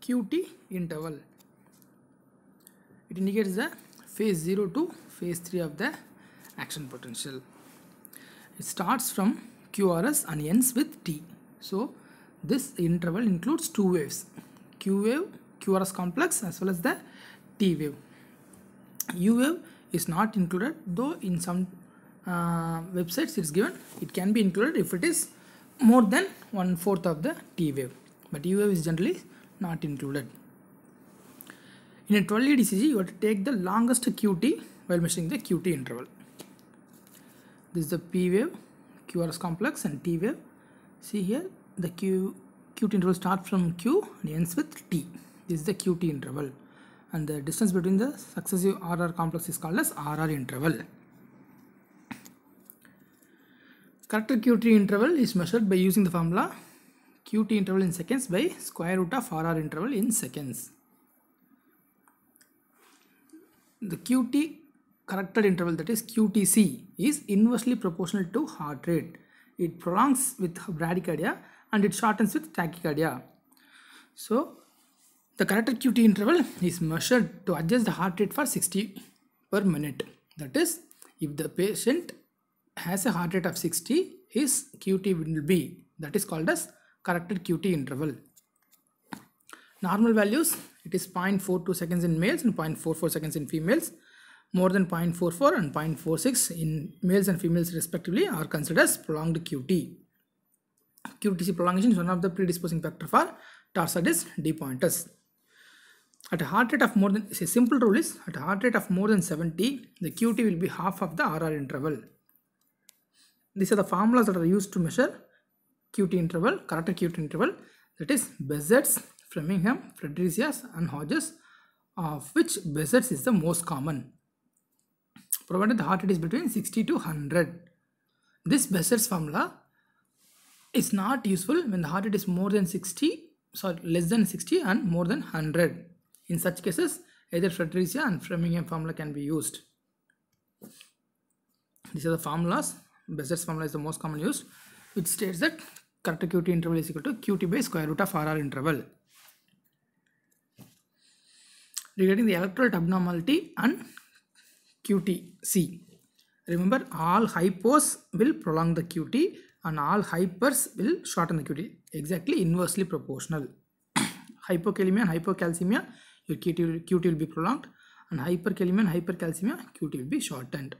QT interval. It indicates the phase 0 to phase 3 of the action potential. It starts from QRS and ends with T. So this interval includes two waves, Q wave, QRS complex, as well as the T wave. U wave is not included, though in some websites it's given it can be included if it is more than 1/4 of the T wave, but U wave is generally not included. In a 12 lead ECG, you have to take the longest QT while measuring the QT interval. This is the P wave, QRS complex, and T wave. See here, the QT interval starts from Q and ends with T. This is the QT interval, and the distance between the successive RR complex is called as RR interval. Corrected QT interval is measured by using the formula QT interval in seconds by square root of RR interval in seconds. The QT corrected interval, that is QTC, is inversely proportional to heart rate. It prolongs with bradycardia and it shortens with tachycardia. So the corrected QT interval is measured to adjust the heart rate for 60 per minute. That is, if the patient has a heart rate of 60, his QT will be, that is called as corrected QT interval. Normal values, it is 0.42 seconds in males and 0.44 seconds in females. More than 0.44 and 0.46 in males and females respectively are considered as prolonged QT. QTC prolongation is one of the predisposing factor for torsades de pointes. At a heart rate of more than, a simple rule is, at a heart rate of more than 70, the QT will be half of the RR interval. These are the formulas that are used to measure QT interval, corrected QT interval, that is Behçet's, Framingham, Frederizia's and Hodges, of which Behçet's is the most common, provided the heart rate is between 60 to 100. This Behçet's formula is not useful when the heart rate is more than 60, less than 60 and more than 100. In such cases, either Fredericia and Framingham formula can be used. These are the formulas. Behçet's formula is the most common used, which states that corrected QT interval is equal to QT by square root of RR interval. Regarding the electrolyte abnormality and QTC, remember all hypos will prolong the QT and all hypers will shorten the QT, exactly inversely proportional. Hypokalemia and hypocalcemia, your QT will be prolonged, and hyperkalemia and hypercalcemia, QT will be shortened.